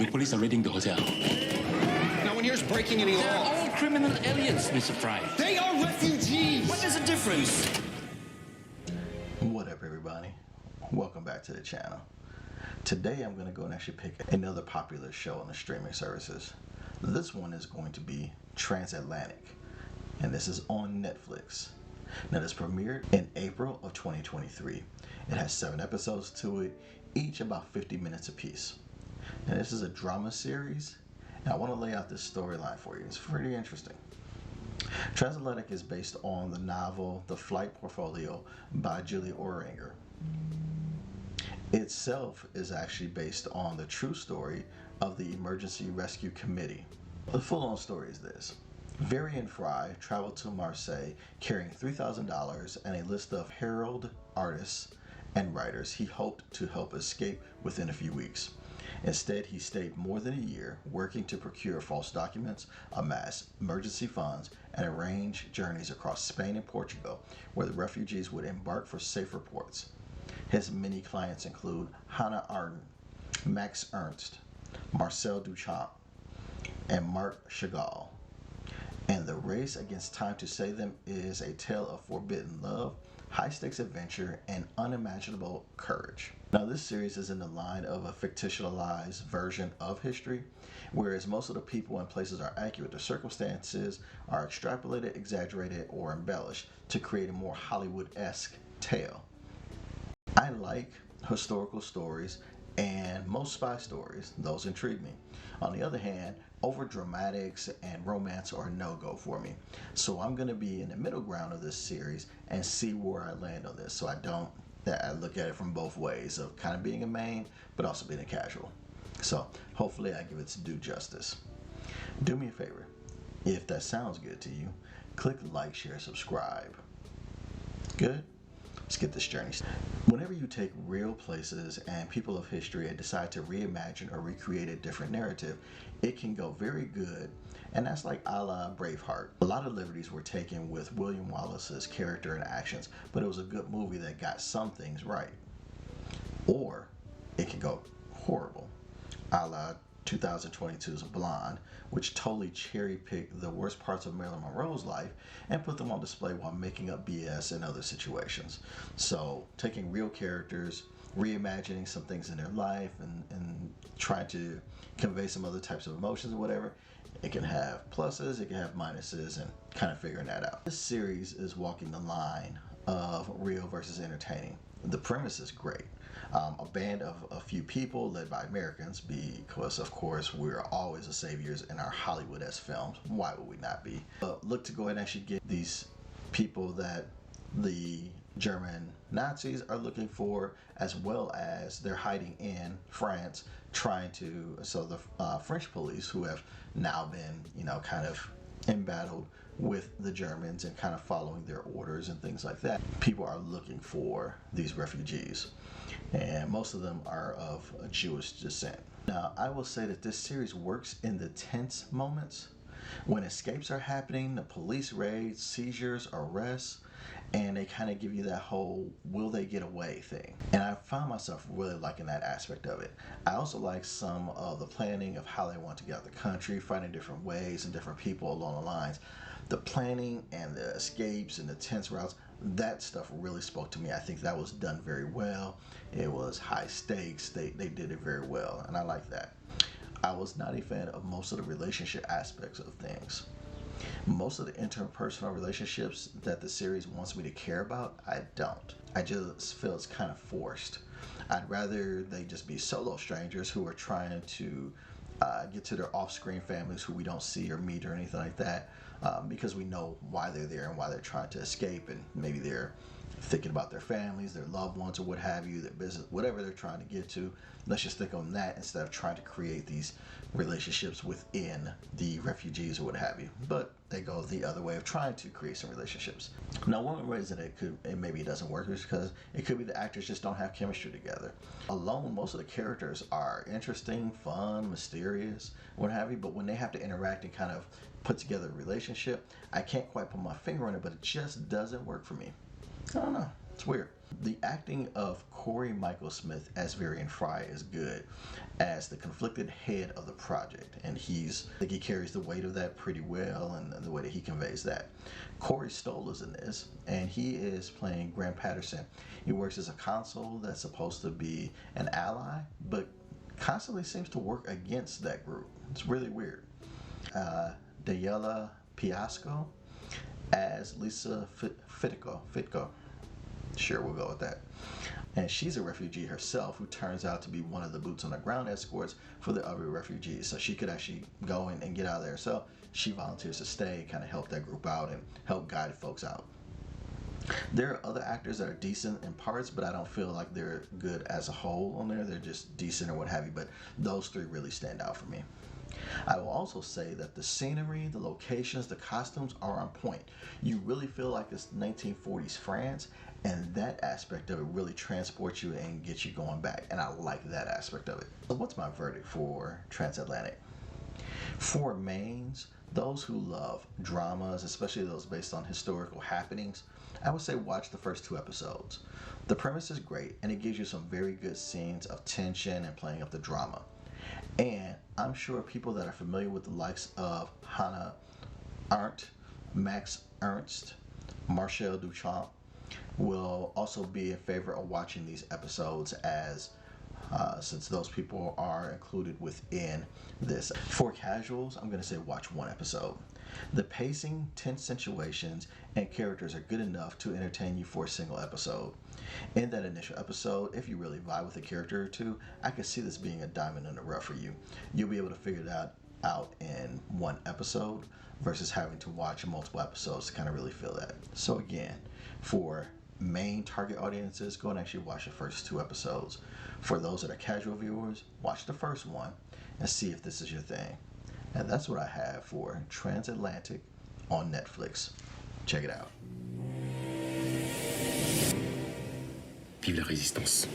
The police are raiding the hotel. No one here's breaking any They're law. all criminal aliens, Mr. Fry. They are refugees! What is the difference? What up, everybody? Welcome back to the channel. Today I'm going to go and actually pick another popular show on the streaming services. This one is going to be Transatlantic, and this is on Netflix. Now, this premiered in April of 2023. It has 7 episodes to it, each about 50 minutes apiece. Now, this is a drama series, and I want to lay out this storyline for you. It's pretty interesting. Transatlantic is based on the novel The Flight Portfolio by Julia Orringer. Itself is actually based on the true story of the Emergency Rescue Committee. The full-on story is this. Very and Fry traveled to Marseille carrying $3,000 and a list of heralded artists and writers he hoped to help escape within a few weeks. Instead, he stayed more than a year working to procure false documents, amass emergency funds, and arrange journeys across Spain and Portugal where the refugees would embark for safer ports. His many clients include Hannah Arendt, Max Ernst, Marcel Duchamp, and Marc Chagall. And the race against time to save them is a tale of forbidden love, high-stakes adventure, and unimaginable courage. Now, this series is in the line of a fictionalized version of history, whereas most of the people and places are accurate. The circumstances are extrapolated, exaggerated, or embellished to create a more Hollywood-esque tale. I like historical stories, and most spy stories, those intrigue me. On the other hand, over dramatics and romance are a no-go for me. So I'm going to be in the middle ground of this series and see where I land on this. So I look at it from both ways of kind of being a main, but also being a casual. So hopefully I give it its due justice. Do me a favor. If that sounds good to you, click like, share, subscribe. Good? Let's get this journey started. Whenever you take real places and people of history and decide to reimagine or recreate a different narrative, it can go very good, and that's like a la Braveheart. A lot of liberties were taken with William Wallace's character and actions, but it was a good movie that got some things right. Or it can go horrible, a la 2022's Blonde, which totally cherry-picked the worst parts of Marilyn Monroe's life and put them on display while making up BS in other situations. So taking real characters, reimagining some things in their life, and trying to convey some other types of emotions or whatever, it can have pluses, it can have minuses, and kind of figuring that out. This series is walking the line of real versus entertaining. The premise is great. A band of a few people led by Americans, because of course we're always the saviors in our Hollywood-esque films. Why would we not be? Look to go ahead and actually get these people that the German Nazis are looking for, as well as they're hiding in France, so the French police, who have now been, kind of embattled with the Germans and kind of following their orders and things like that. People are looking for these refugees, and most of them are of a Jewish descent. Now, I will say that this series works in the tense moments when escapes are happening, the police raids, seizures, arrests, and they kind of give you that whole will they get away thing. And I found myself really liking that aspect of it. I also like some of the planning of how they want to get out of the country, finding different ways and different people along the lines. The planning and the escapes and the tense routes, that stuff really spoke to me. I think that was done very well. It was high stakes. They did it very well, and I like that. I was not a fan of most of the relationship aspects of things. Most of the interpersonal relationships that the series wants me to care about, I don't. I just feel it's kind of forced. I'd rather they just be solo strangers who are trying to get to their off-screen families who we don't see or meet or anything like that, because we know why they're there and why they're trying to escape, and maybe they're thinking about their families, their loved ones, or what have you, their business, whatever they're trying to get to. Let's just think on that instead of trying to create these relationships within the refugees or what have you. But they go the other way of trying to create some relationships. Now, one reason maybe it doesn't work is because it could be the actors just don't have chemistry together. Alone, most of the characters are interesting, fun, mysterious, what have you, but when they have to interact and kind of put together a relationship, I can't quite put my finger on it, but it just doesn't work for me. I don't know. It's weird. The acting of Corey Michael Smith as Varian Fry is good as the conflicted head of the project, and I think he carries the weight of that pretty well, and the way that he conveys that. Corey Stoll is in this, and he is playing Graham Patterson. He works as a consul that's supposed to be an ally, but constantly seems to work against that group. It's really weird. Daniela Piasco as Lisa Fitko. Sure, we'll go with that. And she's a refugee herself who turns out to be one of the boots on the ground escorts for the other refugees. So she could actually go in and get out of there. So she volunteers to stay, kind of help that group out and help guide folks out. There are other actors that are decent in parts, but I don't feel like they're good as a whole on there. They're just decent or what have you, but those three really stand out for me. I will also say that the scenery, the locations, the costumes are on point. You really feel like it's 1940s France, and that aspect of it really transports you and gets you going back, and I like that aspect of it. So what's my verdict for Transatlantic? For mains, those who love dramas, especially those based on historical happenings, I would say watch the first 2 episodes. The premise is great, and it gives you some very good scenes of tension and playing up the drama. And I'm sure people that are familiar with the likes of Hannah Arendt, Max Ernst, Marcel Duchamp will also be in favor of watching these episodes, as since those people are included within this. For casuals, I'm going to say watch 1 episode. The pacing, tense situations, and characters are good enough to entertain you for a single episode. In that initial episode, if you really vibe with a character or two, I can see this being a diamond in the rough for you. You'll be able to figure that out in 1 episode versus having to watch multiple episodes to kind of really feel that. So again, for main target audiences, go and actually watch the first 2 episodes. For those that are casual viewers, watch the first one and see if this is your thing. And that's what I have for Transatlantic on Netflix. Check it out. Vive la résistance.